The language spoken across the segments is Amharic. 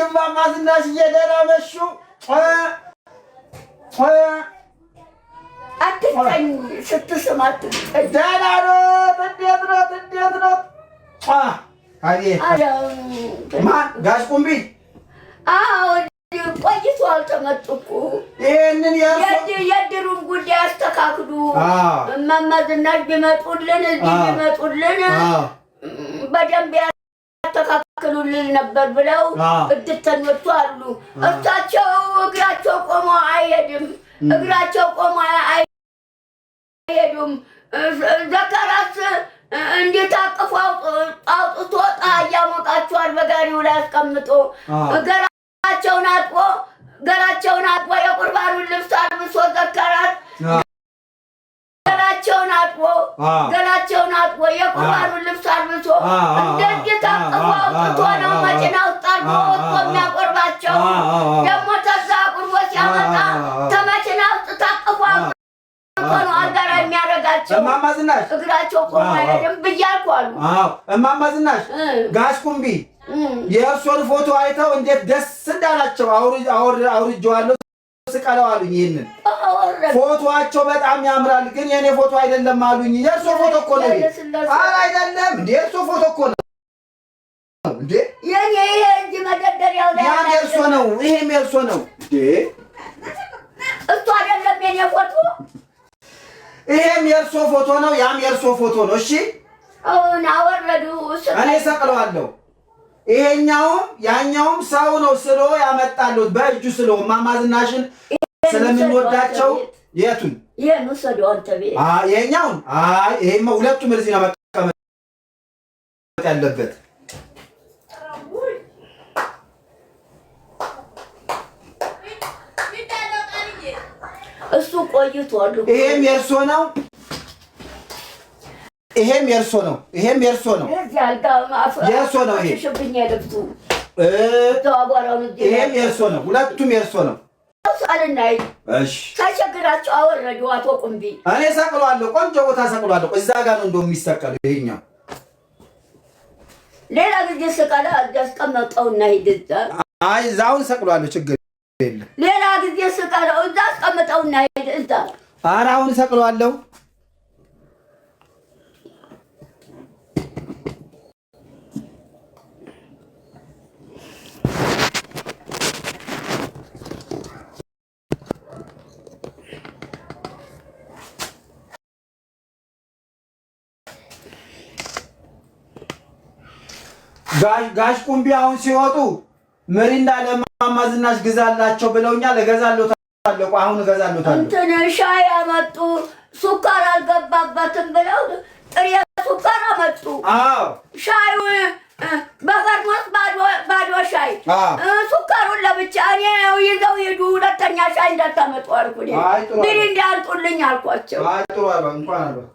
እማማ ዝናሽዬ ደህና መሹ? አትስጠኝ ስትስም አትስጠኝ። ደህና ኖት? እንዴት ኖት? ማን ጋሽ ቁምቢ? አዎ ቆይቷል ተመጡ እኮ። ይሄንን የእድሩን ጉዳይ አስተካክሉ። እማማ ዝናሽ ቢመጡልን እዚህ ቢመጡልን በደንብ ያስተካክሉልን ነበር ብለው እድተኞቹ አሉ። እሳቸው እግራቸው ቆሞ አይሄድም። እግራቸው ቆሞ አይሄዱም። ዘከራስ እንዴት አቅፎ አውጥቶ እያሞቃቸዋል በጋሪው ላይ አስቀምጦ ገራቸውን አጥቦ የቁርባኑን ልብስ አልብሶ ዘከራት ገላቸውን አጥቦ የቁርባኑን ልብስ አልብሶ እንደዚህ ታቅፎ አውጥቶ ነው መኪና ውስጥ አድርጎ ወጥቶ የሚያቆርባቸው። ደግሞ ተዛ ቁርቦ ሲያመጣ ተመኪና ውስጥ ታቅፎ አውጥቶ ነው አልጋራ የሚያደርጋቸው። እማማ ዝናሽ እግራቸው ቆሞ አይሄድም ብያልኩ አሉ። እማማ ዝናሽ ጋሽ ቁምቢ የእርሶን ፎቶ አይተው እንዴት ደስ እንዳላቸው አውርጄዋለሁ ስቀለው አሉኝ። ይሄንን ፎቶአቸው በጣም ያምራል፣ ግን የኔ ፎቶ አይደለም አሉኝ። የእርሶ ፎቶ እኮ ነው። ኧረ አይደለም እንዴ የእርሶ ፎቶ እኮ ነው እንዴ። የኔ ይሄ እንጂ መደርደሪያው ላይ ያም የእርሶ ነው፣ ይሄም የእርሶ ነው እንዴ። እሱ አይደለም የኔ ፎቶ። ይሄም የእርሶ ፎቶ ነው፣ ያም የእርሶ ፎቶ ነው። እሺ አሁን አወረዱ። እኔ ሰቅለዋለሁ። ይሄኛውም ያኛውም ሰው ነው ስሎ ያመጣሉት በእጁ ስሎ እማማ ዝናሽን ስለምንወዳቸው የቱን ይሄን ወሰደው አንተ ቤት ይሄኛውን ይሄማ ሁለቱም እዚህ ነው መቀመጥ ያለበት። እሱ ቆይቷል። ይሄም የእርሶ ነው፣ ይሄም የእርሶ ነው፣ ይሄም የእርሶ ነው። የእርሶ ነው። ይሄም የእርሶ ነው። ሁለቱም የእርሶ ነው። ሳልናይ ሳይቸግራቸው አወረዱ። አቶ ቁምቢ እኔ ሰቅለዋለሁ፣ ቆንጆ ቦታ ሰቅለዋለሁ። እዛ ጋር ነው እንደው የሚሰቀለው ይሄኛው። ሌላ ጊዜ ስቀላ አስቀመጠውና ሂድ እዛ። አይ እዛውን ሰቅለዋለሁ፣ ችግር የለም። ሌላ ጊዜ ስቀለው እዛ አስቀመጠውና ሂድ እዛ። ኧረ አሁን ሰቅለዋለሁ። ጋሽ ቁምቢ አሁን ሲወጡ ምሪንዳ ለእማማ ዝናሽ ግዛላቸው ብለውኛል። እገዛለታለሁ። አሁን እገዛለታለሁ። እንትን ሻይ አመጡ፣ ሱካር አልገባበትም ብለው ጥሬ ሱካር አመጡ። ሻዩ በፈርሞስ ባዶ ሻይ፣ ሱካሩን ለብቻ። እኔ ይዘው ሂዱ፣ ሁለተኛ ሻይ እንዳታመጡ አልኩኝ። ምሪንዳ አምጡልኝ አልኳቸው። ጥሩ እንኳን አሏቸው።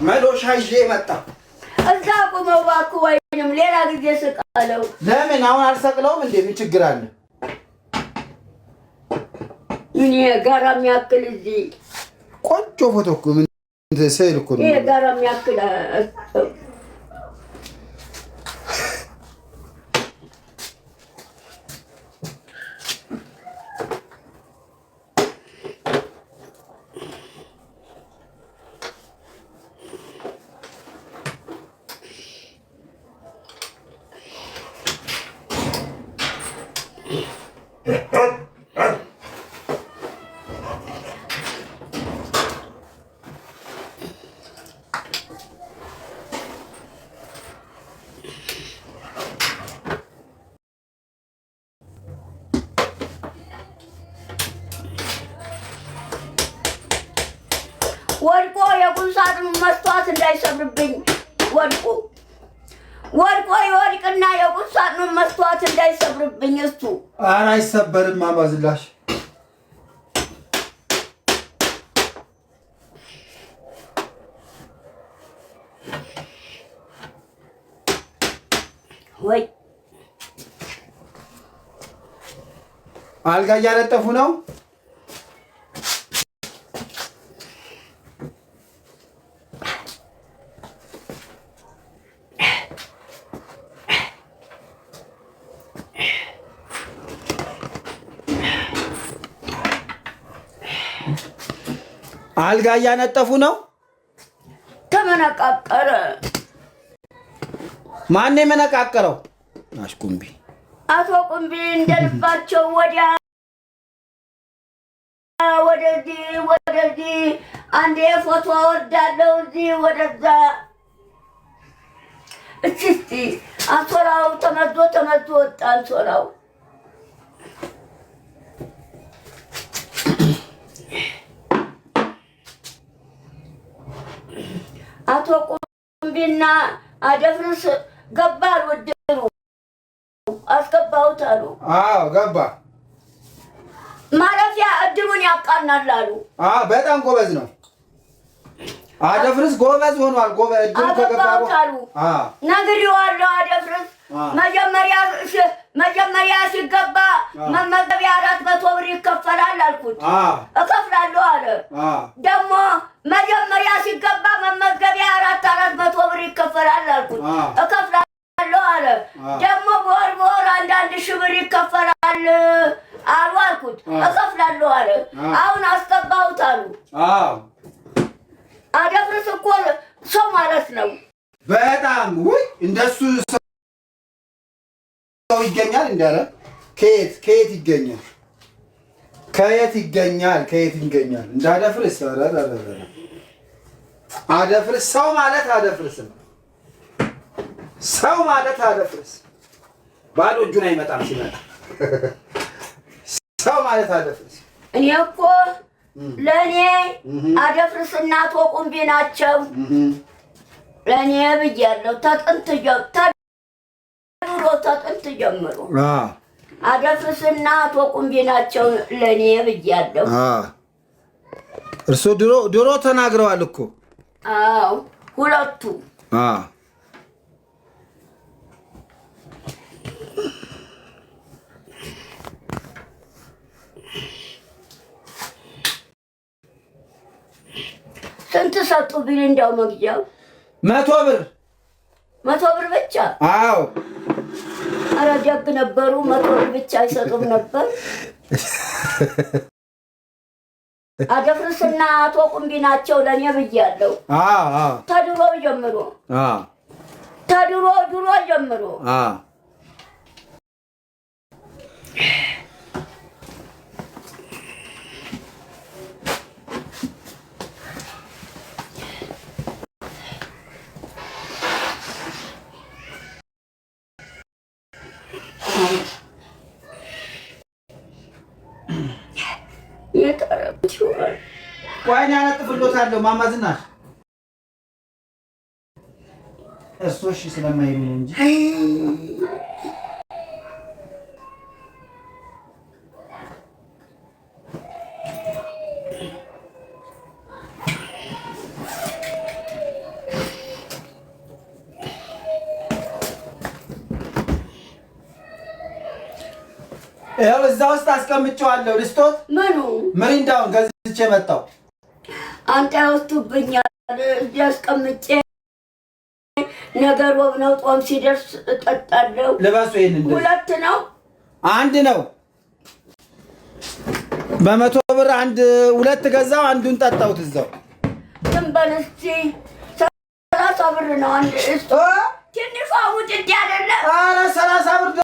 መዶሻ ይዤ መጣ። እዛ ቁመው እባክህ፣ ወይንም ሌላ ጊዜ ስቀለው። ለምን አሁን አልሰቅለውም እንዴ? ምን ችግር አለ? እኔ ጋራ የሚያክል እዚህ ቆንጆ ፎቶ እኮ ምን ስዕል እኮ ነው። ይሄ ጋራ የሚያክል ወድቆ የጉንሳ ቁሳጥኑ መስተዋት እንዳይሰብርብኝ ወድቁ ይወድቅና የቁሳጥኑ መስተዋት እንዳይሰብርብኝ እሱ። ኧረ አይሰበርም ማማዝላሽ ወይ አልጋ እያነጠፉ ነው። አልጋ እያነጠፉ ነው። ተመነቃቀረ። ማን የመነቃቀረው? አሽቁምቢ አቶ ቁምቢ እንደልባቸው ወደዚህ አንዴ ፎቶ ወርዳለሁ እዚህ ወደዛ። እስቲ አንሶላው ተመዞ ወጣ አንሶላው። አቶ ቁምቢና አደፍርስ ገባል ውድሩ አስገባሁት አሉ። አዎ ገባ። ማረፊያ እድሩን ያቃናል አሉ። በጣም ጎበዝ ነው አደፍርስ፣ ጎበዝ ሆኗል። ጎበዝ እድሩ ከገባው አሉ። ነግሬዋለሁ። አደፍርስ መጀመሪያ ሲገባ መመገቢያ 400 ብር ይከፈላል አልኩት። እከፍላለሁ አለ። ደግሞ መጀመሪያ ሲገባ መመገቢያ 400 ብር ይከፈላል አልኩት። እከፍላለሁ አለ። ደግሞ በወር አንዳንድ ሺህ ብር ይከፈላል አሉ አልኩት። እከፍላለሁ አለ። አሁን አስገባሁት አሉ። አደፍርስ እኮ ሰው ማለት ነው። በጣም ውይ እንደሱ ሰው ይገኛል እንዳለ ከየት ይገኛል? ከየት ይገኛል? እንዳደፍርስ አደፍርስ ሰው ማለት አደፍርስ ነው። ሰው ማለት አደፍርስ ባዶ እጁን አይመጣም ሲመጣ። ሰው ማለት አደፍርስ። እኔ እኮ ለእኔ አደፍርስና አቶ ቁምቢ ናቸው። ለእኔ ብያለሁ። ተጥንት ጀምሮ አደፍርስና አቶ ቁምቢ ናቸው ለእኔ ብያለሁ። እርሶ ድሮ ተናግረዋል እኮ። አዎ ሁለቱ ስንት ሰጡ ቢል እንደው መግጃው 100 ብር 100 ብር ብቻ። አዎ ኧረ ደግ ነበሩ። 100 ብር ብቻ አይሰጡም ነበር። አደፍርስና አቶ ቁምቢ ናቸው ለእኔ ብያለሁ። ተድሮ ጀምሮ ጀምሮ ወይኔ አነጥፍሎታለሁ። ማማ ዝናሽ እሱ እሺ ስለማይሉ ነው እንጂ ያው እዛ ውስጥ አስቀምጬዋለሁ። ልስቶት ምኑ ምሪንዳውን ገዝቼ መጣሁ። አንተ ያወጡብኛል። እዚህ አስቀምጬ ነገር ወብ ነው። ጦም ሲደርስ እጠጣለሁ። ልበሱ። ይሄንን ሁለት ነው አንድ ነው። በ100 ብር ሁለት ገዛው። አንዱን ጠጣሁት እዛው። ዝም በል እስኪ 30 ብር ነው አንድ። ትንሿ ውጭ አይደለ? ኧረ 30 ብር